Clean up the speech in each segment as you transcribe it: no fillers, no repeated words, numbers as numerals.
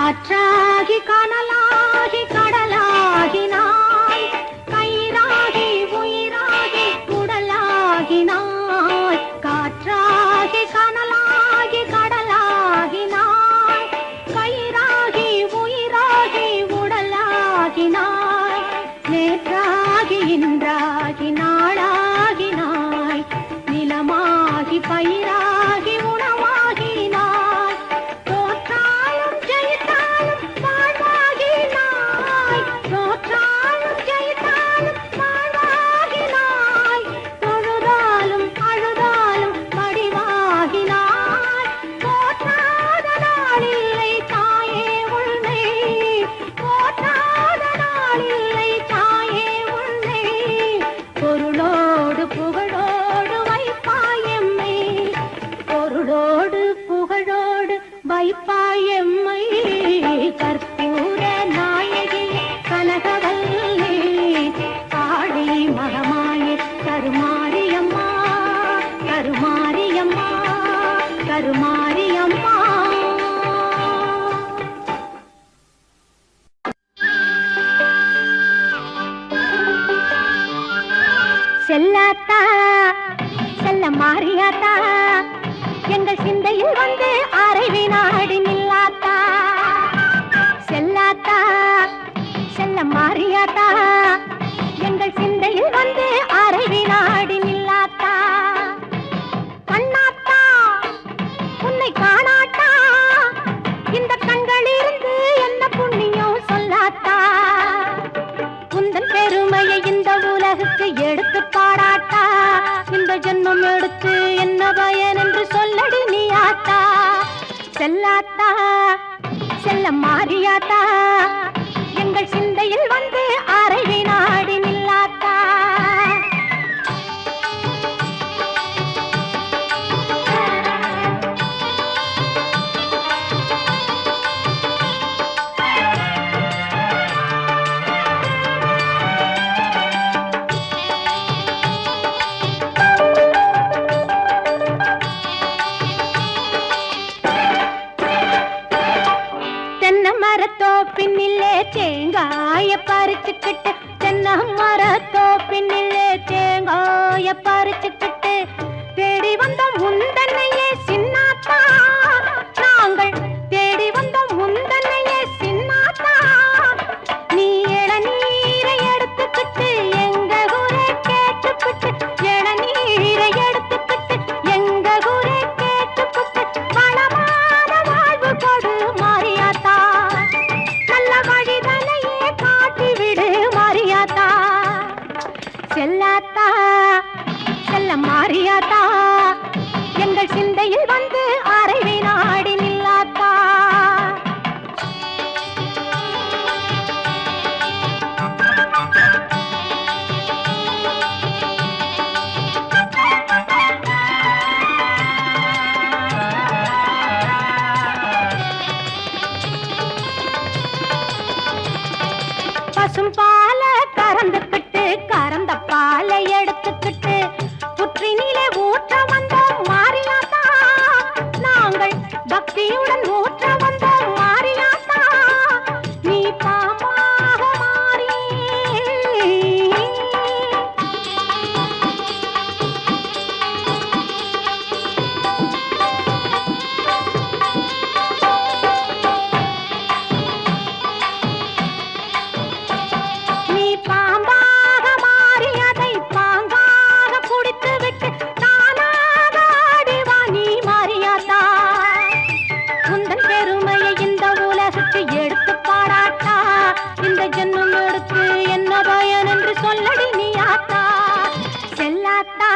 காற்றாகி கனலாகி கடலாகினாய், கயிறாகி உயிராகி உடலாகினாய். காற்றாகி கனலாகி கடலாகினாய், கயிறாகி உயிராகி உடலாகினாய். நேற்றாகி இன்றாகி நாளாகினாய், நிலமாகி பயிராகி உணவாகினாய். தோற்றாலும் ஜெயித்தாலும் வாழ்வாகினாய், தோற்றாலும் ஜெயித்தாலும் வாழ்வாகினாய். தொழுதாலும் அழுதாலும் வடிவாகினாய். போற்றாத நாளில்லை தாயே உன்னை, போற்றாத நாளில்லை தாயே உன்னை. பொருளோடு புகழோடு வைப்பாயம்மை, பொருளோடு புகழோடு வைப்பாயம்மை. கற்பூர நாயகி கனகவல்லி, காளி மகமாயி கருமாரியம்மா, கருமாரியம்மா, கருமாரியம்மா. செல்லாத்தா செல்ல மாறியாத்தா, எங்கள் சிந்தையில் வந்து அரை வினாடி நில்லாத்தா. செல்லாத்தா செல்ல மாறியாத்தா, எங்கள் சிந்தையில் வந்து அரை வினாடி நில்லாத்தா. கண்ணாத்தா உன்னை காணாட்டா, இந்த கண்களிலிருந்து என்ன புண்ணியம் சொல்லாத்தா. உந்தன் பெருமையை இந்த உலகுக்கு எடுத்து பாடாட்டா, இந்த ஜென்மம் எடுத்து என்ன பயன் என்று சொல்லடி நீ ஆத்தா. செல்லாத்தா செல்ல மாறியாத்தா, எங்கள் சிந்தையில் வந்து அரை வினாடி நில்லாத்தா. பின்னிலே தேங்காய பறிச்சுக்கிட்டு, தென்னை மரத்தோ பின்னிலே தேங்காய பறிச்சுக்கிட்டு, தேடி வந்தோம் உந்தன்னையே சின்னாத்தா. நாங்கள் தேடி வந்தோம் உந்தன்னையே சின்னாத்தா. நீ இளநீரை எடுத்துக்கிட்டு எங்க ஊரை கேட்டுக்கிட்டு, இளநீரை எடுத்துக்கிட்டு எங்க ஊரை கேட்டுக்கிட்டு, வளமான வாழ்வு கொடு மாரியாத்தா. நல்ல வழிதலையே காட்டிவிடு மாரியாத்தா. செல்லாத்தா செல்ல மாரியாத்தா, எங்கள் சிந்தையில் வந்து அரை வினாடி நில்லாத்தா. பசும் பால கறந்துக்கிட்டு, கறந்த பாலை எடுத்துக்கிட்டு, புற்றினிலே ஊற்ற வந்தோம் மாரியாத்தா. நாங்கள் பக்தியுடன் ஊற்ற வந்தோம் மாரியாத்தா. நீ பாமாக மாறி நீ பாம்பாக மாறி அதை பாங்காக குடித்து விட்டு தானாக ஆடிவா நீ மாரியாத்தா. உந்தன் பெருமையை இந்த உலகுக்கு எடுத்து பாடாட்டா, இந்த ஜென்மம் எடுத்து என்ன பயன் என்று சொல்லடி நீ ஆத்தா. செல்லாத்தா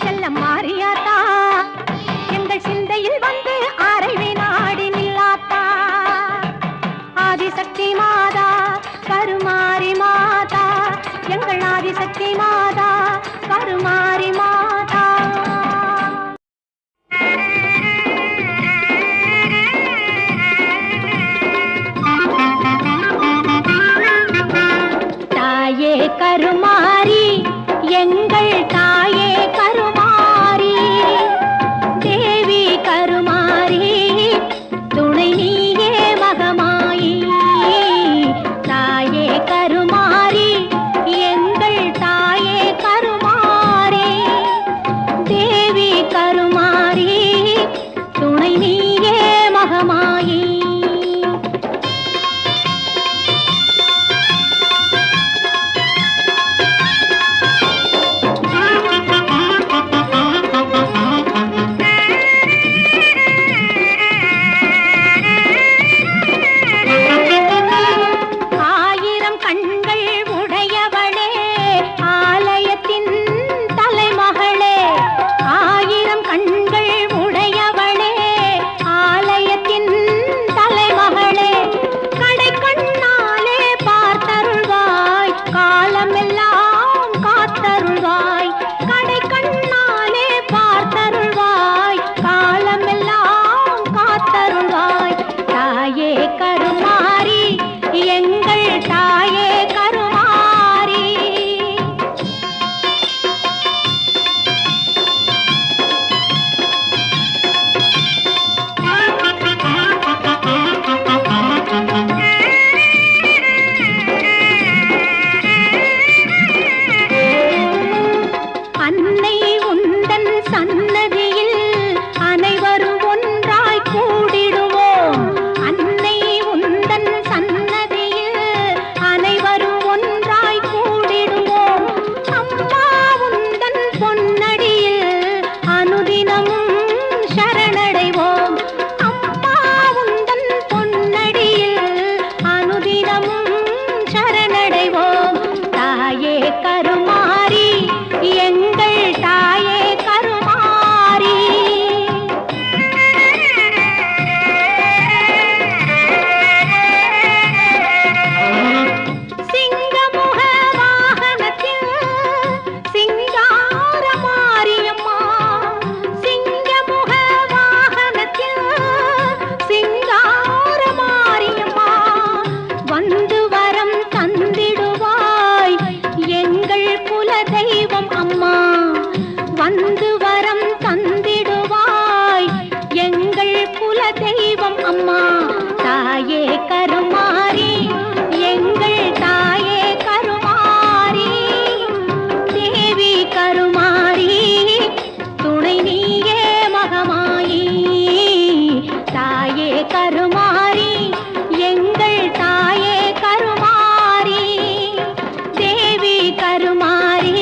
செல்ல மாரியாத்தா, எங்கள் சிந்தையில் வந்து அரை வினாடி நில்லாத்தா. ஆதிசக்தி மாதா கருமாரி மாதா, எங்கள் ஆதிசக்தி மாதா கருமாரி மாதா. தாயே கருமாரி, எங்கள் தாயே அருள்வாய் தாயே கருமாரி எங்கள் தாயே கருமாரி. அன்னை உந்தன் சன்னதியில் அனைவரும் ஒன்றாய் கூடிடுவோம். அன்னை உந்தன் சன்னதியில் அனைவரும் ஒன்றாய் கூடிடுவோம். அம்மா உந்தன் பொன்னடியில் அனுதினமும் சரணடைவோம். அம்மா உந்தன் பொன்னடியில் அனுதினமும் சரணடைவோம். தாயே கருமாரி எங்கள் தாயே கருமாரி. சிங்கமுக வாகனத்தில் சிங்கார மாரியம்மா. சிங்கமுக வாகனத்தில் சிங்கார மாரியம்மா. வந்து வரம் தந்திடுவாய் எங்கள் குல தெய்வம் அம்மா. வந்து வரம் தந்திடுவாய் எங்கள் குல தெய்வம் அம்மா. தாயே கருமாரி எங்கள் தாயே கருமாரி. தேவி கருமாரி துணை நீயே மகமாயி. தாயே கருமாரி எங்கள் தாயே கருமாரி. தேவி கருமாரி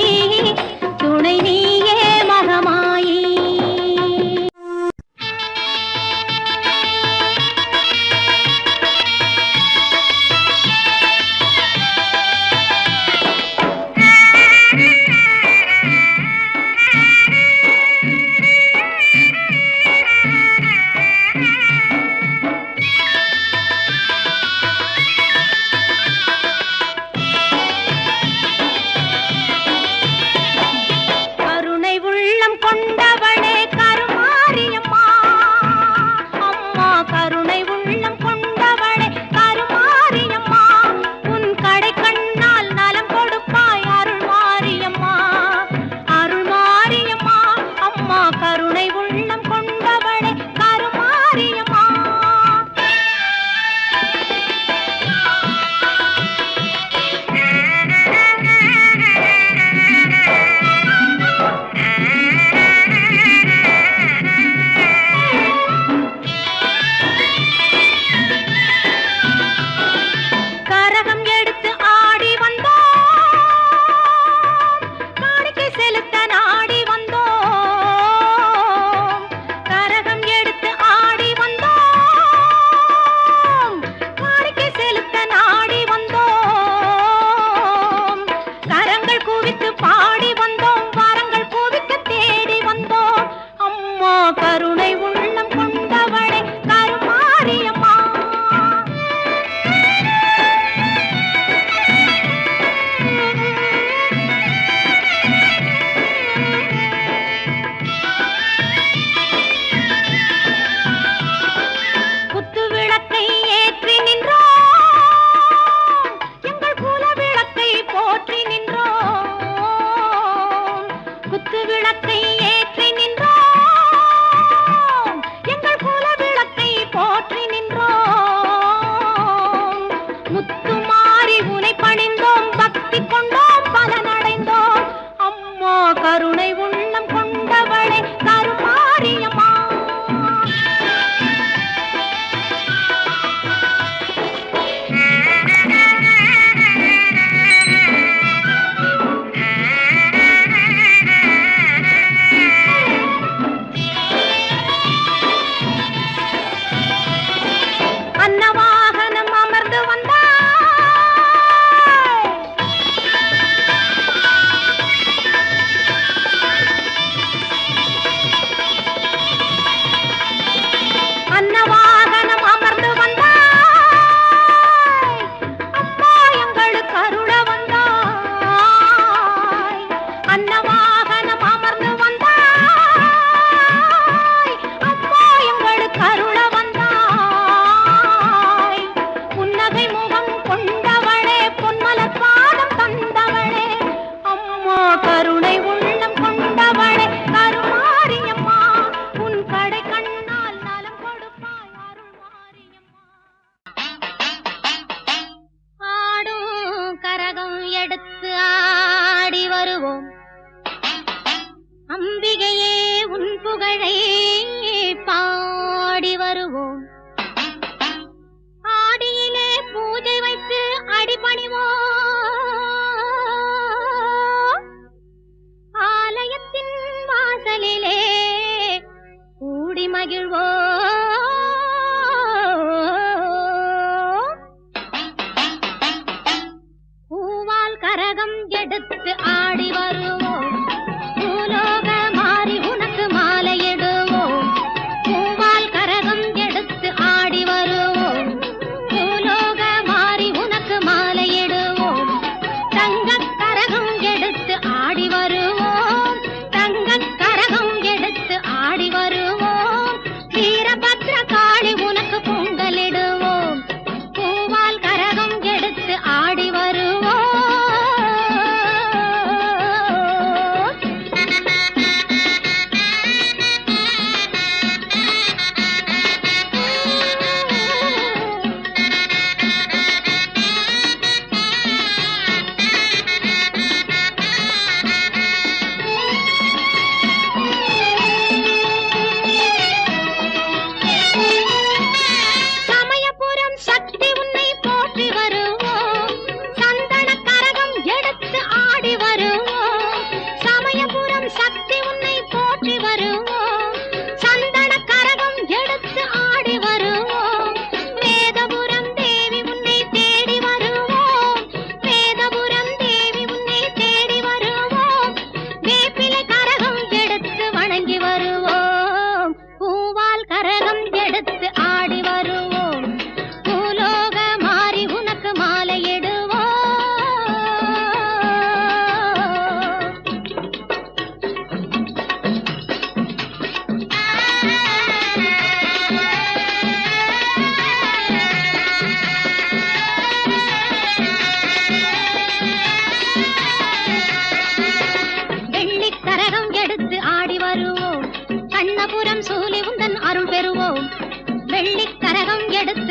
துணை நீயே மகமாயி.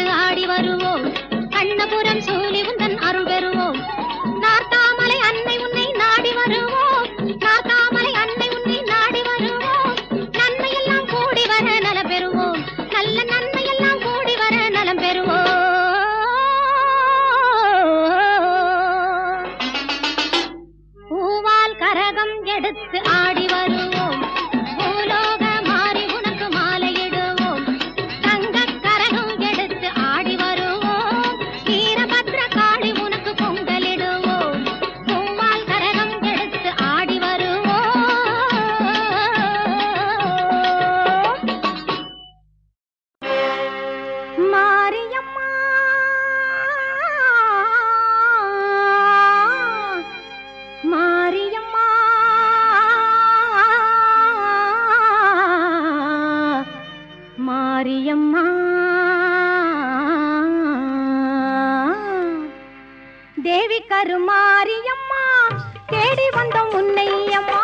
எடுத்து ஆடி வருவோம். கண்ணபுரம் சூலி உந்தன் அருள் பெறுவோம். நார்த்தாமலை அன்னை உன்னை நாடி வருவோம். நார்த்தாமலை அன்னை உன்னை நாடி வருவோம். நன்மையெல்லாம் கூடி வர நலம் பெறுவோம். நல்ல நன்மையெல்லாம் கூடி வர நலம் பெறுவோம். பூவால் கரகம் எடுத்து ஆடி வருவோம். பூலோக மாறி உனக்கு மாலையிடுவோம். தங்கக் கரகம் எடுத்து ஆடி வருவோம். வீரபத்ர காளி உனக்கு பொங்கலிடுவோம். பூவால் கரகம் எடுத்து ஆடி வருவோம். மாரியம்மா மாரியம்மா மாரியம்மா தேவி கருமாரியம்மா தேடி வந்தோம் உன்னையம்மா.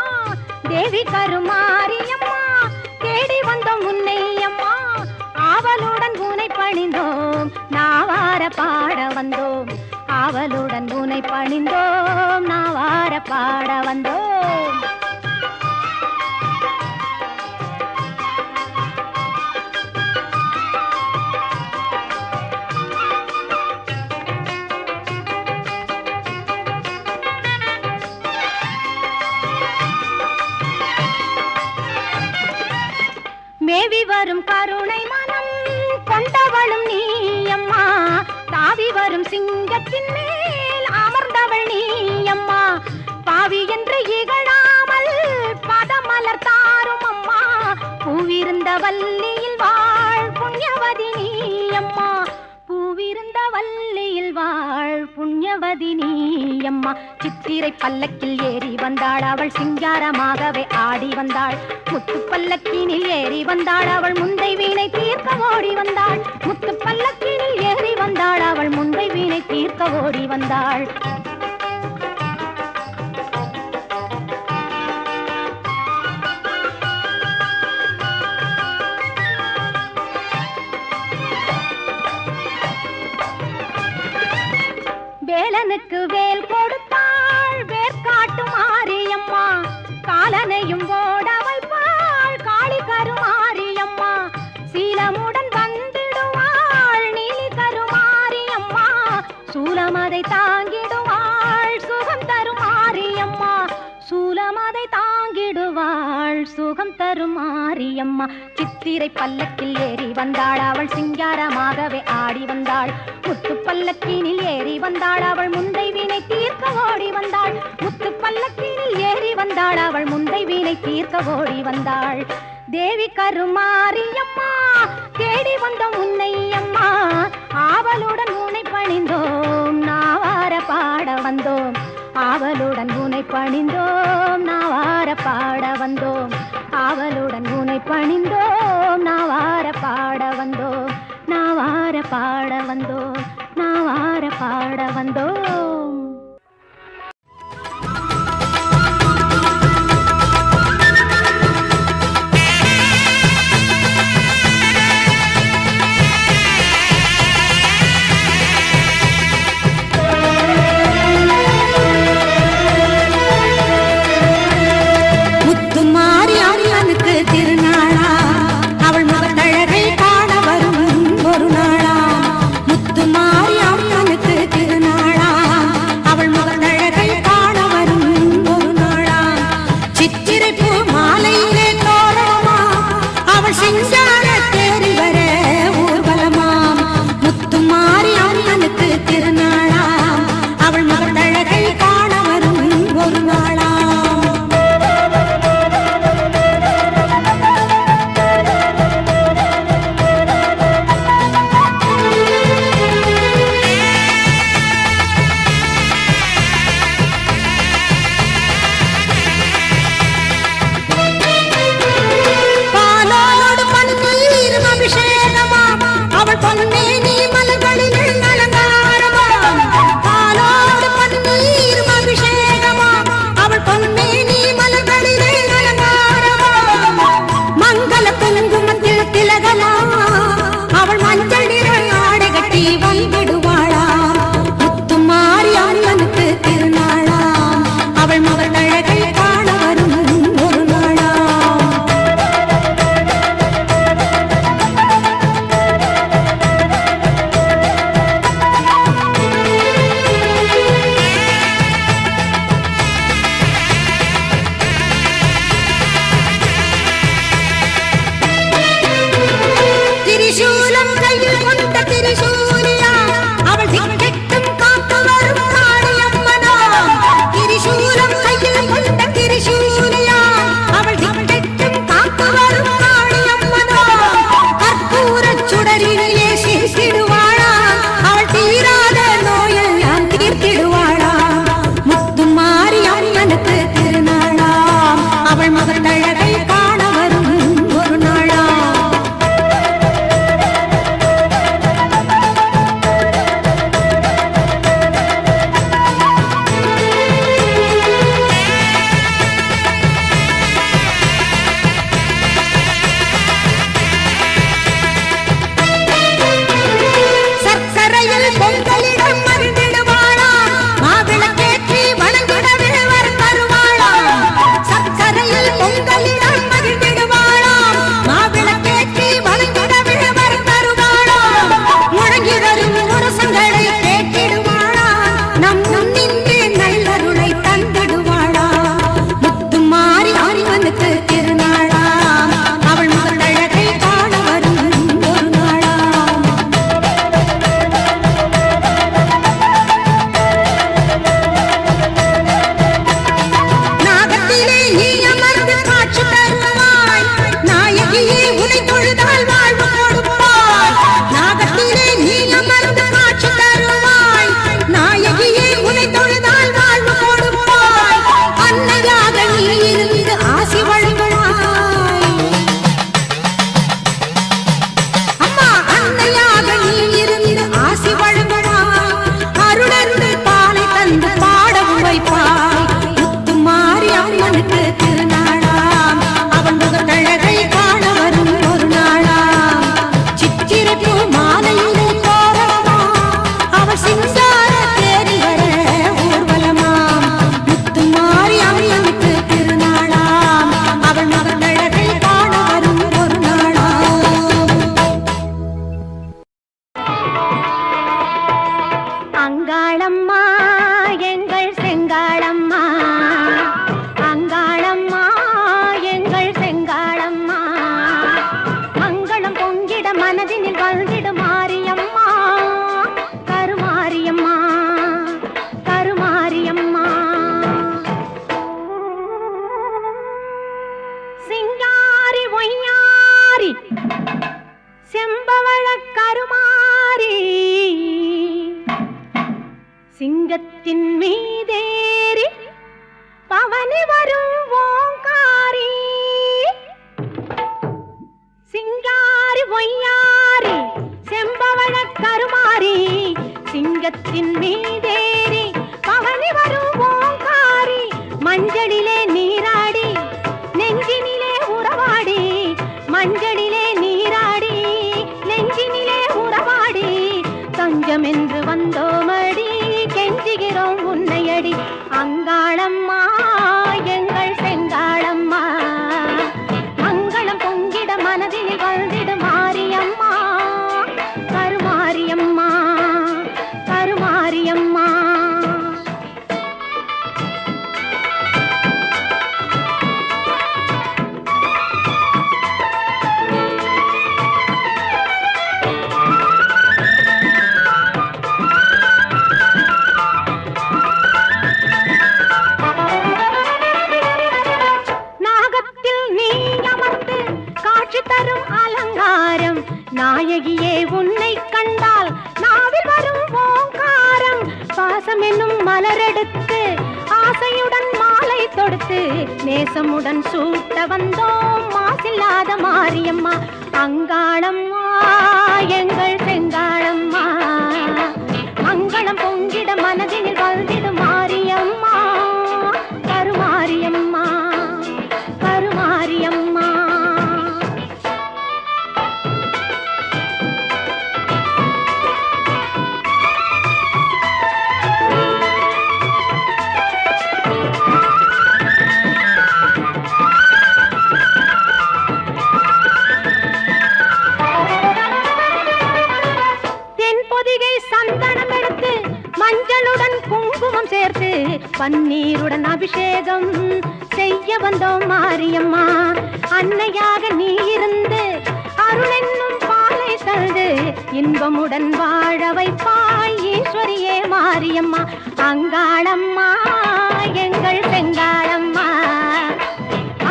தேவி கருமாரியம்மா தேடி வந்தோம் உன்னையம்மா. ஆவலுடன் உனை பணிந்தோம் நாவார பாட வந்தோம். ஆவலுடன் உனை பணிந்தோம் நாவார பாட வந்தோம். மேவி வரும் கருணை மனம் கொண்டவளும் நீயம்மா. தாவி வரும் சிங்கத்தின் மேல் அமர்ந்தவள் நீயம்மா. பாவி என்று இகழாமல் பதமலர் தாரும் அம்மா. பூவிருந்த வல்லியில் வாழ் புண்ணியவதி நீயம்மா. பூவிருந்த வல்லியில் வாழ் புண்ணியவதி நீயம்மா. சித்திரை பல்லக்கில் ஏறி வந்தாள் அவள் சிங்காரமாகவே ஆடி வந்தாள். முத்து பல்லக்கினில் ஏறி வந்தாள் அவள் முந்தை வீணை தீர்க்க ஓடி வந்தாள். முத்து பல்லக்கினில் ஏறி வந்தாள் அவள் முந்தை வீணை தீர்க்க ஓடி வந்தாள். வேலனுக்கு வேல் கொடுத்தாள் வேர்க்காட்டு மாரியம்மா. காலனையும் ஓட வைப்பாள் காளி கருமாரியம்மா. சீலமுடன் வந்திடுவாள் நீலி கருமாரியம்மா. சூலமதை தாங்கிடுவாள் சுகம் தருமாரியம்மா. சூலமதை தாங்கிடுவாள் சுகம் தருமாரியம்மா. சித்திரை பல்லக்கில் ஏறி வந்தாள் அவள் சிங்காரமாகவே ஆடி வந்தாள். முத்து பல்லக்கினில் ஏறி வந்தாள் அவள் முந்தை வீணை தீர்க்க ஓடி வந்தாள். முத்து பல்லக்கினில் ஏறி வந்தாள் அவள் முந்தை வீணை தீர்க்க ஓடி வந்தாள். தேவி கருமாரியம்மா தேடி வந்தோம் உன்னையம்மா. ஆவலுடன் உன்னை பணிந்தோம் நாவார பாட வந்தோம். ஆவலுடன் உன்னை பணிந்தோம் நாவார பாட வந்தோம். ஆவலுடன் உன்னை பணிந்தோம் நாவார பாட வந்தோம். நாவார பாட வந்தோம். நாவார பாட வந்தோம். ஒரு நாளா முத்து மாரி அம்மனுக்கு திருநாளா. கட்டி வந்திடுவாளா முத்துமாரி அம்மனுக்கு திருநாளா அவள் மகள் அழகை காண வரும் ஒரு நாளா திரிசூலம் கையில் கொண்ட திரிசூலியா அவள் திக்கெட்டும் காத்து வரும் காளியம்மனா திரிசூலம் கையில் கொண்ட திரிசூலியா அவள் திக்கெட்டும் காத்து வரும் காளியம்மனா கற்பூரச் சுடரிலே சிரித்திடுவாளா அவள் தீராத நோயெல்லாம் தீர்த்திடுவாளா முத்துமாரி அம்மனுக்கு திருநாளா அவள் மகள் அழகை காண வரும் ஒரு நாளா சர்க்கரையில் பொங்கலிடம் மருந்திடுவாளா மாவிளக்கேற்றி வணங்கிடவே வரம் தருவாளா சர்க்கரையில் பொங்கலிடம் மருந்திடுவாளா மாவிளக்கேற்றி வணங்கிடவே வரம் தருவாளா முழங்கி வரும் முரசங்களை கேட்டிடுவாளா நம் நின்று நல்லருளை தந்திடுவாளா முத்துமாரி அம்மனுக்கு திருநாளா அவள் மகள் அழகை காண வரும் ஒரு நாளா நாகத்திலே நீ அமர்ந்து காட்சி தருவாய் நாயகியே உனை தொழுதால் வாழ்வு கொடுப்பாய் நாகத்திலே நீ அமர்ந்து காட்சி தருவாய் நாயகியே உனை தொழுதால் வாழ்வு கொடுப்பாய் அன்னையாக நீ இருந்து ஆசி வழங்குவாய் அம்மா அன்னையாக நீ இருந்து ஆசி வழங்குவாய் அருளருள் பாலை தந்து பாடவும் வைப்பாய் முத்துமாரி அம்மனுக்கு திருநாளா அவள் முகத் அழகை காண வரும் ஒரு நாளா சித்திரப்பூ மாலையிலே தோரணமா அவள் சிங்கார தேரில் வர ஊர்வலமா முத்துமாரி அம்மனுக்கு திருநாளா அவள் மகன் அழகை காண வரும் ஒரு நாளா அங்காளம்மா எங்கள் செங்காளம்மா அங்காளம்மா எங்கள் செங்காளம்மா மங்களம் பொங்கிட மனதினில் வந்திட மாரியம்மா கருமாரியம்மா கருமாரியம்மா சிங்காரி ஒய்யாரி செம்பவள கருமாரி சிங்கத்தின் மீதேறி பவனி வரும் ஓங்காரி சிங்காரி ஒய்யாரி செம்பவள கருமாரி சிங்கத்தின் மீதேறி பவனி வரும் ஓங்காரி மஞ்சளிலே நீராடி நெஞ்சினிலே உறவாடி மஞ்சளிலே நீராடி நெஞ்சினிலே உறவாடி தஞ்சம் என்று வந்தோமடி கெஞ்சுகிறோம் உன்னையடி அங்காளம்மா எங்கள் செங்காளம்மா மங்களம் பொங்கிட மனதில் வந்திட மாரியம்மா கருமாரியம்மா கருமாரியம்மா நாகத்தில் நீ அமர்ந்து காட்சி தரும் அலங்காரம் நாயகியே உன்னை கண்டால் நாவில் வரும் ஓங்காரம் பாசம் என்னும் மலரெடுத்து ஆசையுடன் மாலை தொடுத்து நேசமுடன் சூட்ட வந்தோம் மாசில்லாத மாரியம்மா அங்காளம்மா எங்கள் செங்காளம்மா மங்களம் பொங்கிட மனதில் வந்திட மாரியம்மா கருமாரியம்மா கருமாரியம்மா மல்லிகை சந்தனம் எடுத்து மஞ்சளுடன் குங்குமம் சேர்த்து பன்னீருடன் அபிஷேகம் செய்ய வந்தோம் மாரியம்மா. அன்னையாக நீ இருந்து அருள் என்னும் பாலை தந்து இன்பமுடன் வாழ வைப்பாய் ஈஸ்வரியே மாரியம்மா. அங்காளம்மா எங்கள் செங்காளம்மா,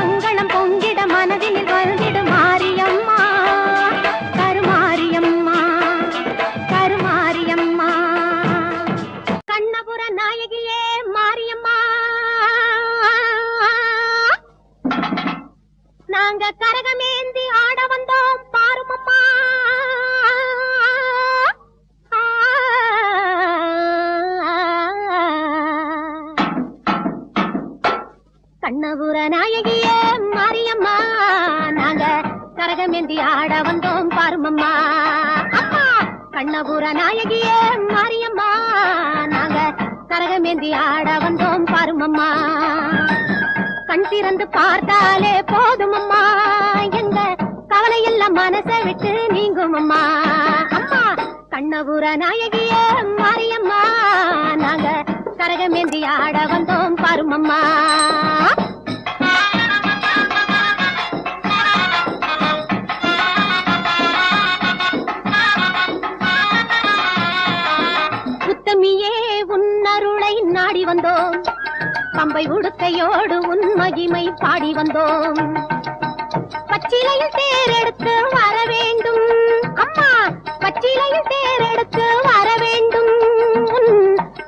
அங்கணம் பொங்கிட மனதினில் வந்திடு மாரியம்மா. கருமாரியம்மா கருமாரியம்மா, கண்ணபுர நாயகியே மாரியம்மா. நாங்க கரகமேந்தி ஆட வந்தோம் பாருமம்மா. கண்ணபுர நாயகியே மாரியம்மா, நாங்க கரகமேந்தி ஆட வந்தோம் பாருமம்மா. அம்மா கண்ணபுர நாயகியே மாரியம்மா, நாங்க கரகமேந்தி ஆட வந்தோம் பாருமம்மா. கண் திறந்து பார்த்தாலே போதுமம்மா, எங்க கவலை எல்லாம் மனசை விட்டு நீங்கும் அம்மா. அம்மா கண்ணபுர நாயகியே மாரியம்மா, நாங்க கரகமேந்தி ஆட வந்தோம் பாருமம்மா. உத்தமியே உன்னருளை நாடி வந்தோம், பம்பை உடுக்கையோடு உன் மகிமை பாடி வந்தோம். பச்சிலையில் தேரெடுத்து வர வேண்டும் அம்மா, பச்சிலையில் தேரெடுத்து வர வேண்டும்.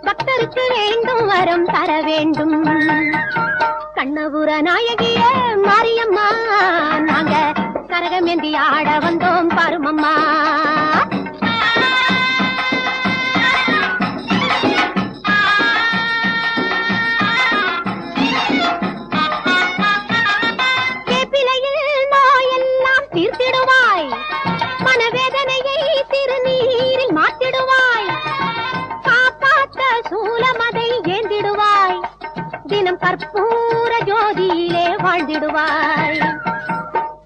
பக்தருக்கு வேண்டும் வரம் தர வேண்டும். கண்ணபுர நாயகியே மாரியம்மா, நாங்க கரகமேந்தி ஆட வந்தோம் பாருமம்மா. தீர்த்திடுவாய் மனவேதனையை திருநீரில் மாற்றிடுவாய், காப்பாற்ற சூலமதை ஏந்திடுவாய், தினம் கற்பூர ஜோதியிலே வாழ்ந்திடுவாய்.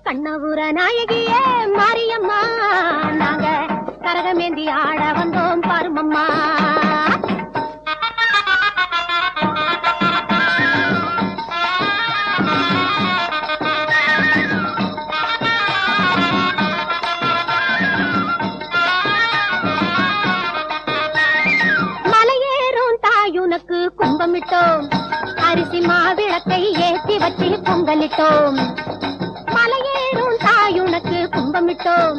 கண்ணபுர நாயகியே மாரியம்மா, நாங்க கரகமேந்தி ஆட வந்தோம் பாருமம்மா. கும்பமிட்டோம், அரிசி மாவிளக்கை ஏற்றி வச்சு பொங்கலிட்டோம். மலையேறும் தாயுனக்கு கும்பமிட்டோம்,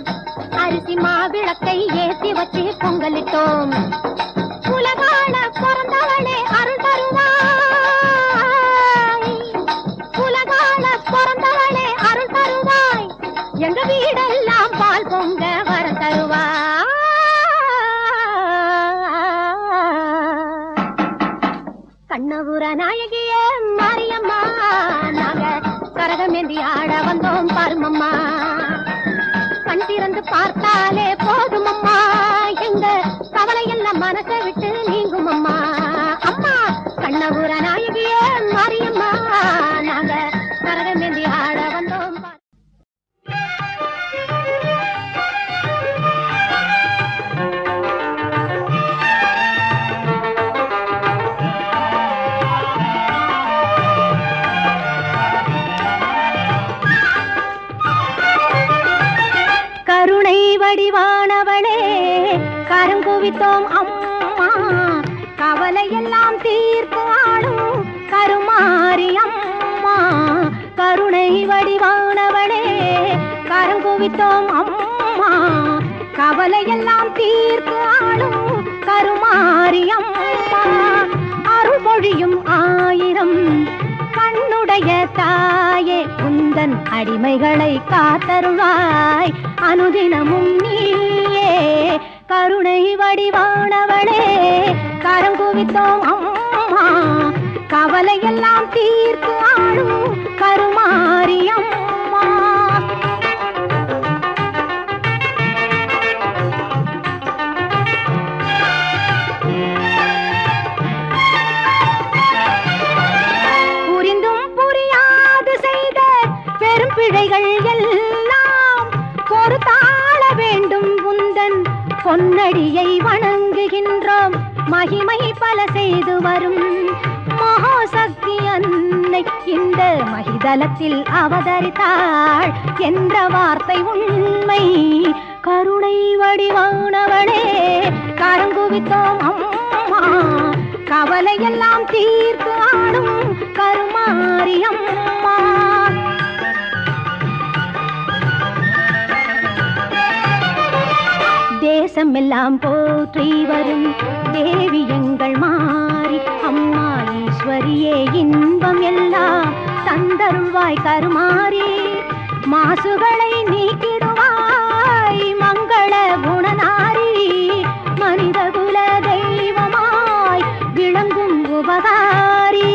அரிசி மாவிளக்கை ஏற்றி வச்சு பொங்கலிட்டோம். உலகாள பிறந்தவளே அருள் தருவாய், உலகாள பிறந்தவளே அருள் தருவாய், எங்க வீடெல்லாம் பால் பொங்க வர தருவாய். கண்ணபுர நாயகியே மாரியம்மா, நாங்க கரகமேந்தி ஆட வந்தோம் பாருமம்மா. கண் திறந்து பார்த்தாலே போதுமம்மா, எங்க கவலை எல்லாம் மனசை விட்டு நீங்கும் அம்மா. அம்மா கண்ணபுர நாயகியே மாரியம்மா, நாங்க கரகமேந்தி ஆட வந்தோம். கருணை வடிவானவளே கரங்குவித்தோம் அம்மா, கவலை எல்லாம் தீர்த்து ஆளும் கருமாரி அம்மா. கருணை வடிவானவளே கரங்குவித்தோம் அம்மா, கவலை எல்லாம் தீர்த்து ஆளும் கருமாரி அம்மா. அருள் பொழியும் ஆயிரம் கண்ணுடைய தாயே, உந்தன் அடிமைகளை காத்தருளாய் அனுதினமும் நீயே. கருணை வடிவானவளே கரங்குவித்தோம் அம்மா, கவலை எல்லாம் தீர்த்து ஆளும் கருமாரி அம்மா. புரிந்தும் புரியாது செய்த பெரும் பிழைகள் எல்லாம் பொறுத்தாள வேண்டும் உந்தன் பொன் பொன்னடியை வணங்குகின்றோம் மகிமை பல செய்து வரும் மகாசக்தி அன்னை இந்த மகிதலத்தில் அவதரித்தாள் என்ற வார்த்தை உண்மை. கருணை வடிவானவளே கரங்குவித்தோம் அம்மா, கவலையெல்லாம் தீர்த்து ஆடும் கருமாரியம்மா. தேசமெல்லாம் போற்றி வரும் தேவி எங்கள் மாறி அம்மா ஈஸ்வரியே, இன்பம் எல்லாம் தந்தருள்வாய் கருமாறி. மாசுகளை நீக்கிடுவாய் மங்கள குணநாரி, மனித குல தெய்வமாய் விளங்கும் உபகாரி.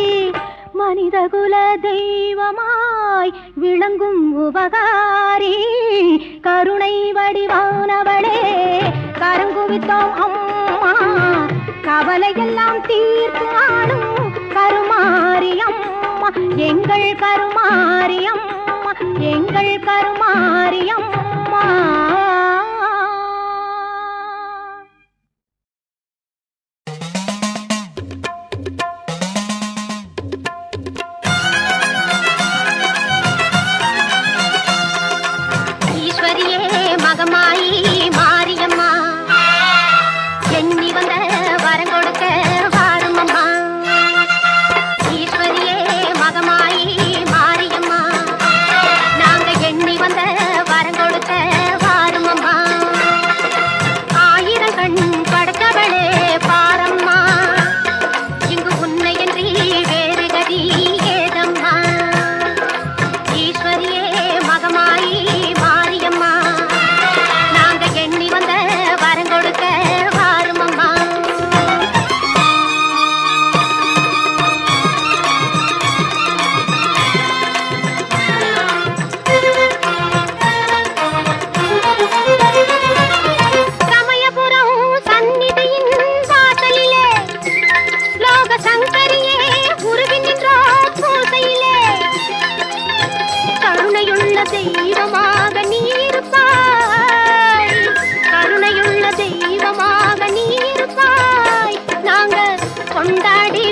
மனித குல தெய்வமாய் விளங்கும் உபகாரி. கருணை வடிவானவளே கரங்குவித்தோம் அம்மா, கவலையெல்லாம் தீர்த்து ஆடும் கருமாரியம்மா. எங்கள் கருமாரியம்மா, எங்கள் கருமாரியம்மா.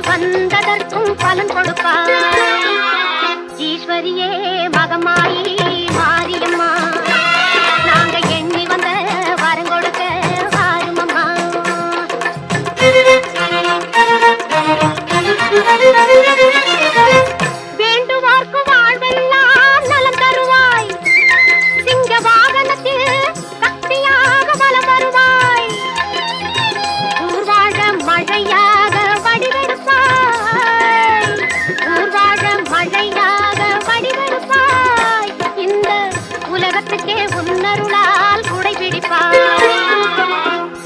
வந்ததற்கும் பலன் கொடுப்பாய் ஈஸ்வரியே மகமாயி மாரியம்மா. நாங்க எண்ணி வந்த வரம் கொடுக்க வாருமம்மா. வேண்டுவார்க்கு வாழ்வெல்லாம் நலம் தருவாய், சிங்க வாகனத்தில் சக்தியாக பலம் வருவாய். ஊர்வாழ மழையாக மழையாக வடிவெடுப்பாய், இந்த உலகத்துக்கே உன்னருளால் குடை பிடிப்பாய்.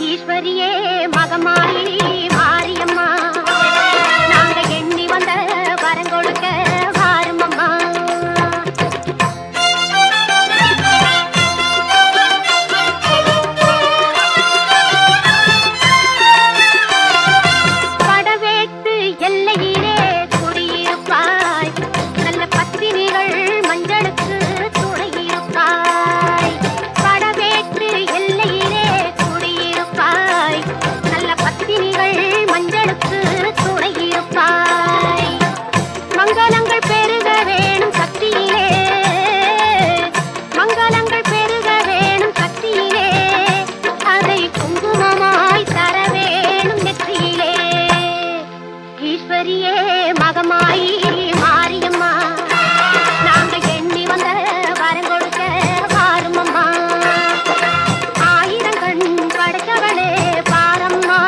ஈஸ்வரியே மகமாயி மாரியம்மா, நாங்க எண்ணி வந்த வரம் கொடுக்க வாருமம்மா. படவேட்டு எல்லையிலே குடியிருப்பாய், நல்ல பத்தினிகள் மஞ்சளுக்கு துணையிருப்பாய். படவேட்டு எல்லையிலே குடியிருப்பாய், நல்ல பத்தினிகள் மஞ்சளுக்கு துணையிருப்பாய். மங்களங்கள் பெருக வேணும் சக்தியிலே, மங்களங்கள் பெருக வேணும் சக்தியிலே, அதை குங்குமமாய் தர வேணும் நெற்றியிலே. ஈஸ்வரியே மகமாயி மாரியம்மா, நாங்க எண்ணி வந்த வரம் கொடுக்க வாருமம்மா. ஆயிரம் கண் படைத்தவளே பாரம்மா,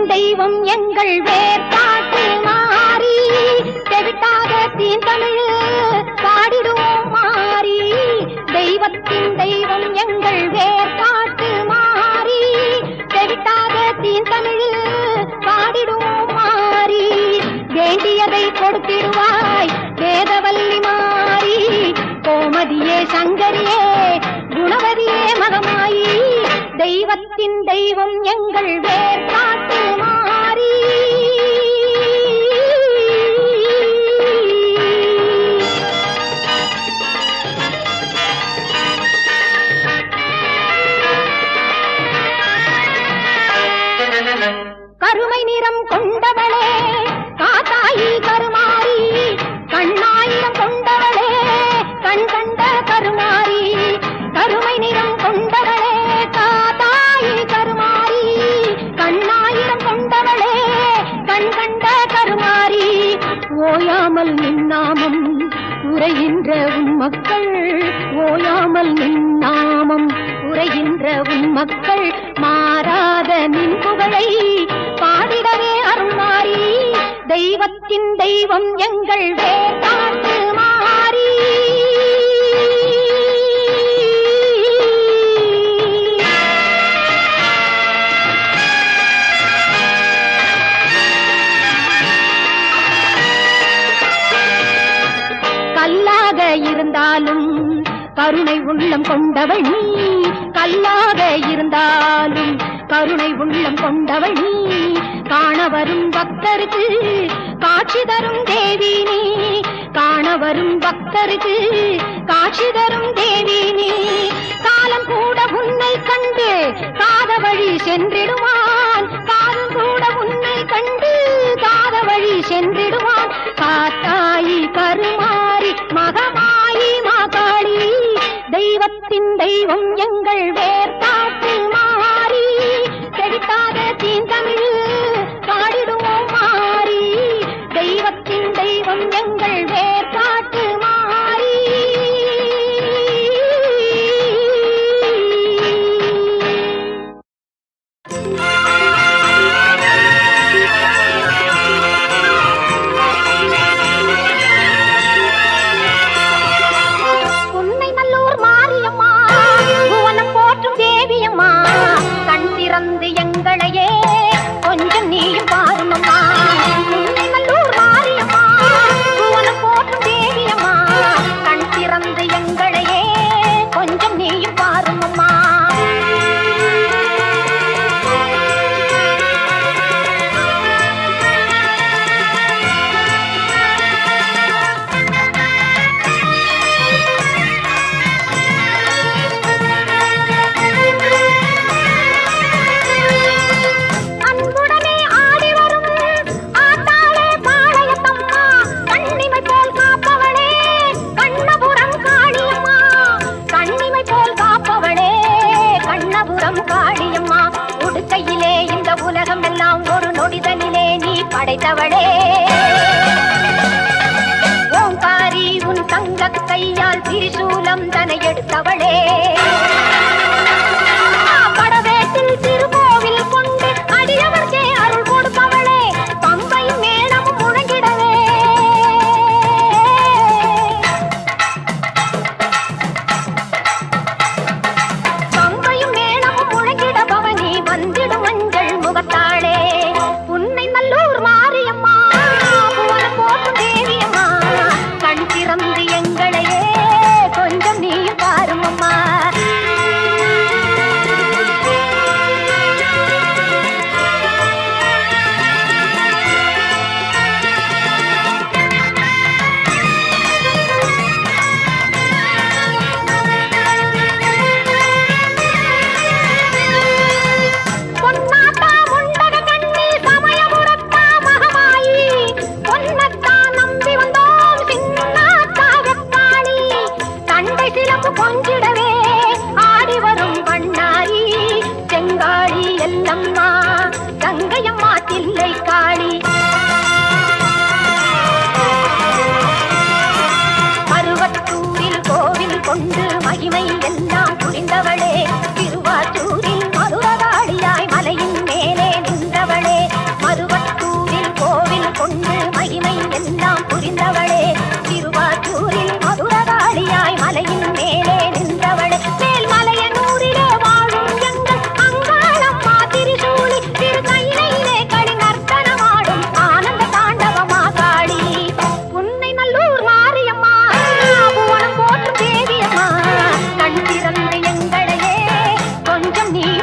தெய்வம் எங்கள் வேர்பாட்டு மாறி தெவிட்டாத தீந்தமிழ் பாடிடுவோம் மாறி தெய்வத்தின் தெய்வம் எங்கள் வேர்பாட்டு மாறி தெவிட்டாத தீந்தமிழ் பாடிடுவோம் மாறி வேண்டியதை கொடுத்திடுவாய் வேதவல்லி மாறி கோமதியே சங்கரியே குணவதியே மகமாயி தெய்வத்தின் தெய்வம் எங்கள் வேர்பாட்டு மாறி கருமை நிறம் கொண்டவளே காத்தாயி கருமாரி கண்ணாயிரம் கொண்டவளே கண் கண்ட கருமாரி கருமை நிறம் கொண்டவளே காத்தாயி கருமாரி கண்ணாயிரம் கொண்டவளே கண் கண்ட கருமாரி ஓயாமல் நின்னாமம் உரைகின்ற உன் மக்கள் ஓயாமல் நின்னாமம் உரைகின்ற உன் மக்கள் மாறாத நின் புகழை பாடிடவே அருள்மாறி தெய்வத்தின் தெய்வம் எங்கள் வேர்பாட்டு மாறி கல்லாக இருந்தாலும் கருணை உள்ளம் கொண்டவள் நீ கல்லாக இருந்தாலும் கருணை உள்ளம் கொண்டவள் நீ காண வரும் பக்தருக்கு காட்சி தரும் தேவி நீ காண வரும் பக்தருக்கு காட்சி தரும் தேவி நீ காலம் கூட உன்னை கண்டு காத வழி சென்றிடுவான் காலம் கூட உன்னை கண்டு காத வழி சென்றிடுவான் காத்தாயி கருமாரி மகமாயி மாகாளி தெய்வத்தின் தெய்வம் எங்கள் வேர்பாட்டு மாறி செழித்தாத தீந்தமிழ் பாடிடுவோம் மாறி தெய்வத்தின் தெய்வம் எங்கள் வேர்பாட்டு மாறி திறந்து எங்களையே கொஞ்சம் நீயும் பாருமம்மா நல்லூர் மாரியம்மா புவனம் போற்றும் தேவியம்மா கண் திறந்து எங்களையே கொஞ்சம் நீயும் பாருமம்மா காளியம்மா உடுக்கையிலே இந்த உலகம் எல்லாம் ஒரு நொடிதனிலே நீ படைத்தவளே ஓங்காரி உன் தங்க கையால் திரிசூலம் தனை எடுத்தவளே படவேட்டில் திருக்கோவில் கொண்டு அடியவர்க்கே அருள் கொடுத்தவளே பம்பையும் மேளமும் முழங்கிடவே வந்திடும் மஞ்சள் முகத்தாளே உன்னை நல்லூர் மாரியம்மா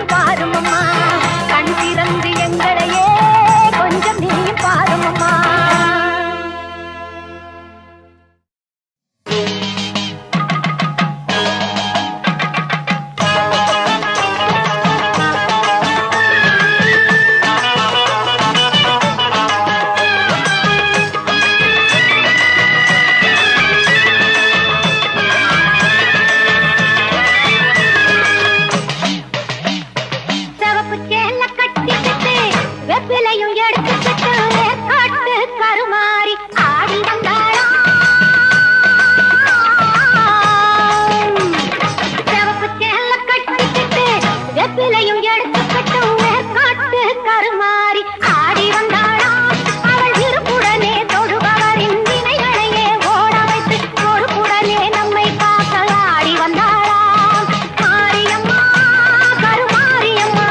கொஞ்சம் பாருமம்மா, கண் திறந்து எங்களையே கொஞ்சம் நீ பாருமம்மா. வெப்பிலையும் எடுத்துக்கிட்டு காட்டு கருமாறி ஆடி வந்தாளாம். சிவப்பு சேல கட்டிக்கிட்டு வெப்பிலையும் எடுத்துக்கிட்டு காட்டு கருமாறி ஆடி வந்தாளாம். அவள் இருப்புடனே தொழுபவரின் வினைகளையே ஓட வைத்து பொறுப்புடனே நம்மை காக்க ஆடி வந்தாளாம். மாரியம்மா கருமாரியம்மா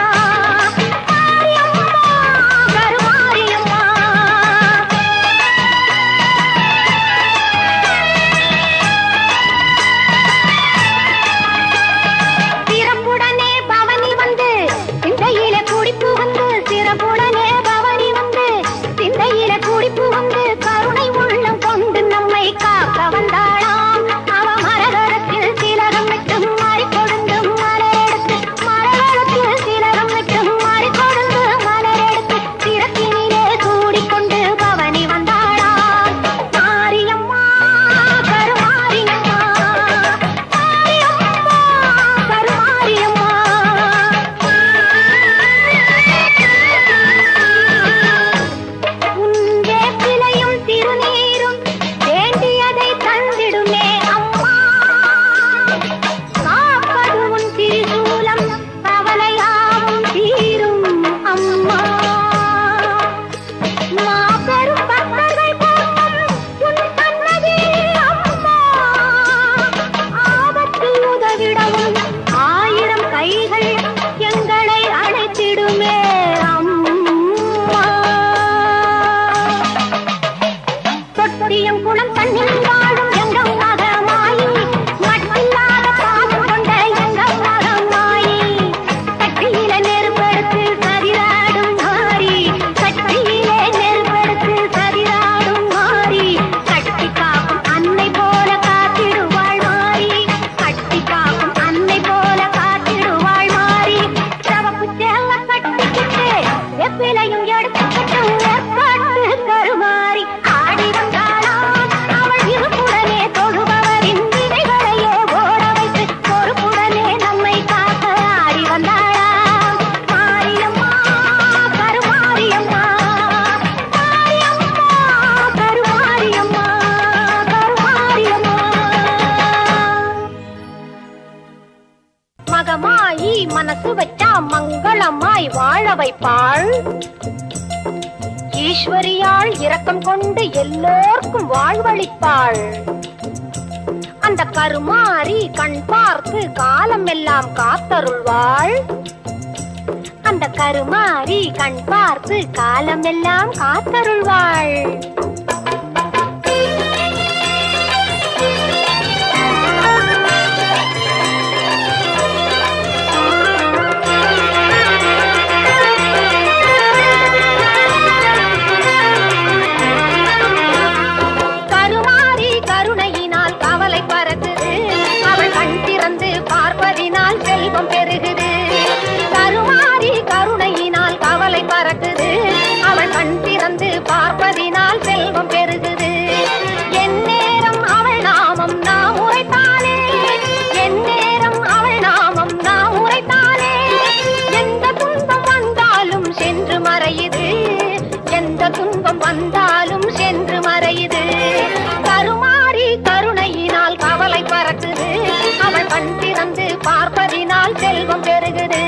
மனசு வச்சா மங்களமாய் வாழ வைப்பாள். ஈஸ்வரியாள் இரக்கம் கொண்டு எல்லோர்க்கும் வாழ்வளிப்பாள். அந்த கருமாறி கண் பார்த்து காலம் எல்லாம் காத்தருள்வாள். அந்த கருமாறி கண் பார்த்து காலம் எல்லாம் காத்தருள்வாள். பார்ப்பதினால் செல்வம் பெருகுது. கருமாறி கருணையினால் கவலை பறக்குது. அவள் கண் திறந்து பார்ப்பதினால் செல்வம் பெருகுது. எந்நேரம் அவள் நாமம் நாம் உரைத்தாலே, எந்நேரம் அவள் நாமம் நாம் உரைத்தாலே, எந்த துன்பம் வந்தாலும் சென்று மறையுது. எந்த துன்பம் வந்தாலும் சென்று மறையுது. கருமாறி கருணையினால் கவலை பறக்குது. அவள் கண் திறந்து பார்ப்பதினால் செல்வம் பெருகுது.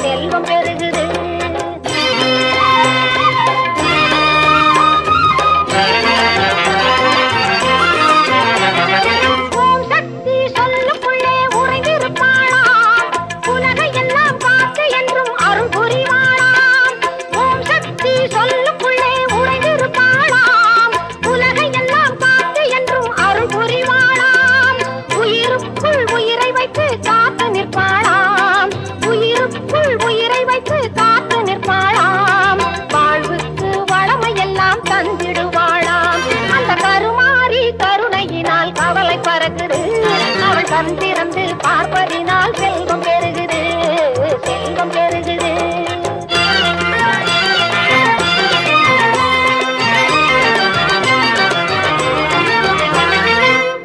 செல்வம் பெருகுது. நெஞ்சுக்குள் உயிரை வைத்து காத்து நிற்பாளாம் வாழ்வுக்கு வளமையெல்லாம் தந்திடுவாளாம் அந்த கருமாறி கருணையினால் கவலை பறக்குது அவள் கண் திறந்து பார்ப்பதினால் செல்வம் பெருகுது செல்வம் பெருகுது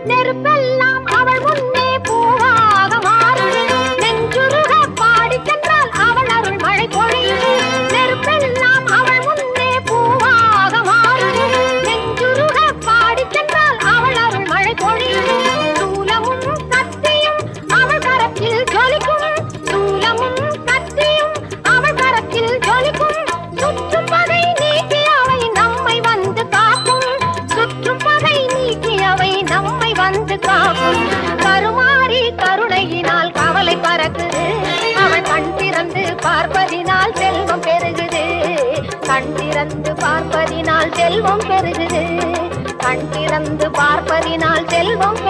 நெருப்பெல்லாம் அவள் முன்னே பூவாக மாறுது நெஞ்சுருக பாடி சென்றால் அவள் அருள் மழை பொழியுது நெருப்பெல்லாம் அவள் முன்னே பூவாக மாறுது நெஞ்சுருக பாடி சென்றால் அவள் அருள் மழை பொழியுது சூலமும் கத்தியும் அவள் கரத்தில் ஜொலிக்கும் சூலமும் கத்தியும் அவள் கரத்தில் ஜொலிக்கும் சுற்றும் பகை நீக்கி அவை நம்மை வந்து காக்கும் சுற்றும் பகை நீக்கி அவை நம்மை வந்து காக்கும் கருமாறி கருணையினால் கவலை பறக்குது அவள் கண் திறந்து பார்ப்பதினால் செல்வம் பெருகுது கண் திறந்து பார்ப்பதினால் செல்வம் பெருகுது கண் திறந்து பார்ப்பதினால் செல்வம்